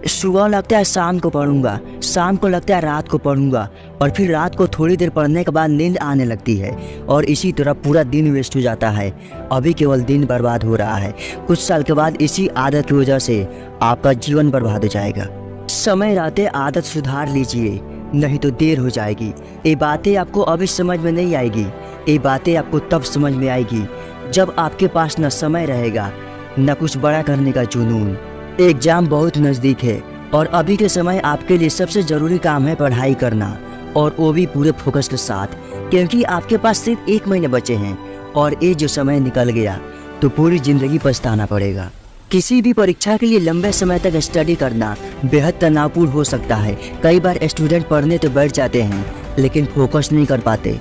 सुबह लगता है शाम को पढ़ूंगा, शाम को लगता है रात को पढ़ूंगा, और फिर रात को थोड़ी देर पढ़ने के बाद नींद आने लगती है, और इसी तरह पूरा दिन वेस्ट हो जाता है। अभी केवल दिन बर्बाद हो रहा है, कुछ साल के बाद इसी आदत की वजह से आपका जीवन बर्बाद हो जाएगा। समय रहते आदत सुधार लीजिए, नहीं तो देर हो जाएगी। ये बातें आपको अभी समझ में नहीं आएगी, ये बातें आपको तब समझ में आएगी जब आपके पास न समय रहेगा न कुछ बड़ा करने का जुनून। एग्जाम बहुत नज़दीक है और अभी के समय आपके लिए सबसे ज़रूरी काम है पढ़ाई करना, और वो भी पूरे फोकस के साथ, क्योंकि आपके पास सिर्फ 1 महीने बचे हैं, और ये जो समय निकल गया तो पूरी ज़िंदगी पछताना पड़ेगा। किसी भी परीक्षा के लिए लंबे समय तक स्टडी करना बेहद तनावपूर्ण हो सकता है। कई बार स्टूडेंट पढ़ने तो बैठ जाते हैं लेकिन फोकस नहीं कर पाते।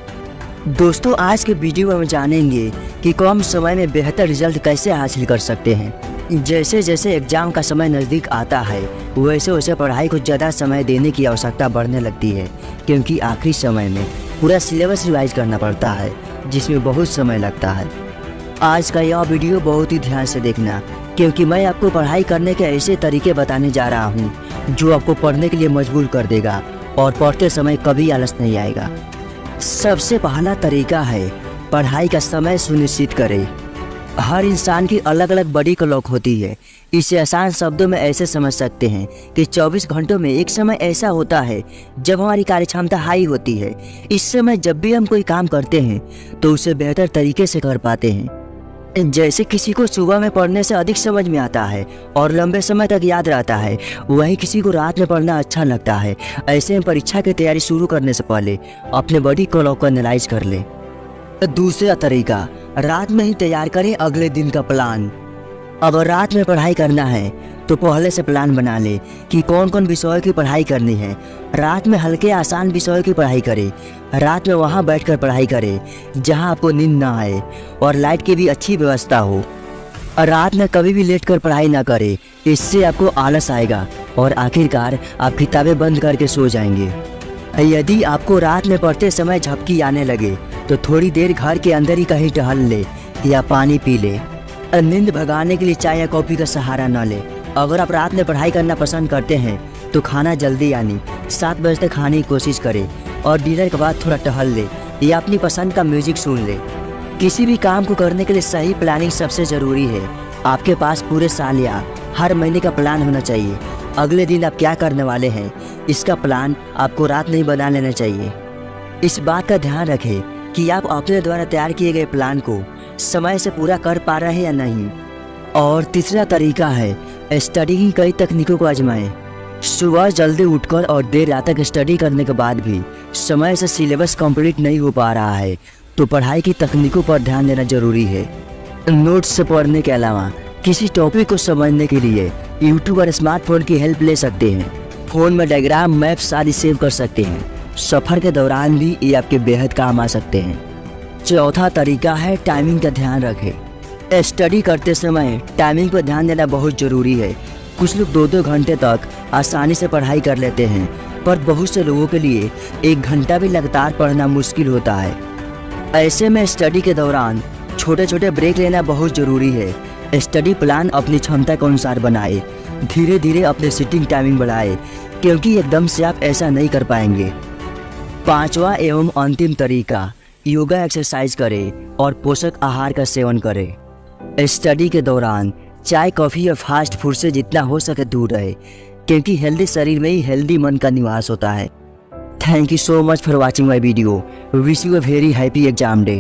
दोस्तों, आज के वीडियो में हम जानेंगे कि कम समय में बेहतर रिजल्ट कैसे हासिल कर सकते हैं। जैसे जैसे एग्ज़ाम का समय नज़दीक आता है वैसे वैसे पढ़ाई को ज़्यादा समय देने की आवश्यकता बढ़ने लगती है, क्योंकि आखिरी समय में पूरा सिलेबस रिवाइज करना पड़ता है जिसमें बहुत समय लगता है। आज का यह वीडियो बहुत ही ध्यान से देखना, क्योंकि मैं आपको पढ़ाई करने के ऐसे तरीके बताने जा रहा हूँ जो आपको पढ़ने के लिए मजबूर कर देगा और पढ़ते समय कभी आलस नहीं आएगा। सबसे पहला तरीका है पढ़ाई का समय सुनिश्चित करें। हर इंसान की अलग अलग बड़ी क्लॉक होती है। इसे आसान शब्दों में ऐसे समझ सकते हैं कि 24 घंटों में एक समय ऐसा होता है जब हमारी कार्य क्षमता हाई होती है। इस समय जब भी हम कोई काम करते हैं तो उसे बेहतर तरीके से कर पाते हैं। जैसे किसी को सुबह में पढ़ने से अधिक समझ में आता है और लंबे समय तक याद रहता है, वहीं किसी को रात में पढ़ना अच्छा लगता है। ऐसे में परीक्षा की तैयारी शुरू करने से पहले अपने बॉडी क्लॉक को एनालाइज कर ले। दूसरा तरीका, रात में ही तैयार करें अगले दिन का प्लान। अगर रात में पढ़ाई करना है तो पहले से प्लान बना ले कि कौन कौन विषयों की पढ़ाई करनी है। रात में हल्के आसान विषयों की पढ़ाई करें। रात में वहाँ बैठकर पढ़ाई करें जहाँ आपको नींद ना आए और लाइट की भी अच्छी व्यवस्था हो। रात में कभी भी लेट कर पढ़ाई ना करें, इससे आपको आलस आएगा और आखिरकार आप किताबें बंद करके सो जाएंगे। यदि आपको रात में पढ़ते समय झपकी आने लगे तो थोड़ी देर घर के अंदर ही कहीं टहल ले या पानी पी ले। नींद भगाने के लिए चाय या कॉफ़ी का सहारा न ले। अगर आप रात में पढ़ाई करना पसंद करते हैं तो खाना जल्दी यानी 7 बजे तक खाने की कोशिश करें, और डिनर के बाद थोड़ा टहल ले या अपनी पसंद का म्यूजिक सुन ले। किसी भी काम को करने के लिए सही प्लानिंग सबसे ज़रूरी है। आपके पास पूरे साल या हर महीने का प्लान होना चाहिए। अगले दिन आप क्या करने वाले हैं इसका प्लान आपको रात में ही बना लेना चाहिए। इस बात का ध्यान रखें कि आप अपने द्वारा तैयार किए गए प्लान को समय से पूरा कर पा रहे हैं या नहीं। और तीसरा तरीका है स्टडी की कई तकनीकों को आजमाएं। सुबह जल्दी उठकर और देर रात तक स्टडी करने के बाद भी समय से सिलेबस कंप्लीट नहीं हो पा रहा है तो पढ़ाई की तकनीकों पर ध्यान देना जरूरी है। नोट्स से पढ़ने के अलावा किसी टॉपिक को समझने के लिए यूट्यूब और स्मार्टफोन की हेल्प ले सकते हैं। फ़ोन में डायग्राम, मैप्स आदि सेव कर सकते हैं। सफ़र के दौरान भी ये आपके बेहद काम आ सकते हैं। चौथा तरीका है टाइमिंग का ध्यान रखें। स्टडी करते समय टाइमिंग पर ध्यान देना बहुत ज़रूरी है। कुछ लोग 2-2 घंटे तक आसानी से पढ़ाई कर लेते हैं, पर बहुत से लोगों के लिए 1 घंटा भी लगातार पढ़ना मुश्किल होता है। ऐसे में स्टडी के दौरान छोटे छोटे ब्रेक लेना बहुत ज़रूरी है। स्टडी प्लान अपनी क्षमता के अनुसार बनाए, धीरे धीरे अपने सिटिंग टाइमिंग बढ़ाए, क्योंकि एकदम से आप ऐसा नहीं कर पाएंगे। पांचवा एवं अंतिम तरीका, योगा एक्सरसाइज करें और पोषक आहार का सेवन करें। स्टडी के दौरान चाय, कॉफ़ी और फास्ट फूड से जितना हो सके दूर रहे, क्योंकि हेल्दी शरीर में ही हेल्दी मन का निवास होता है। Thank you so much for watching my video. Wish you a very happy exam day.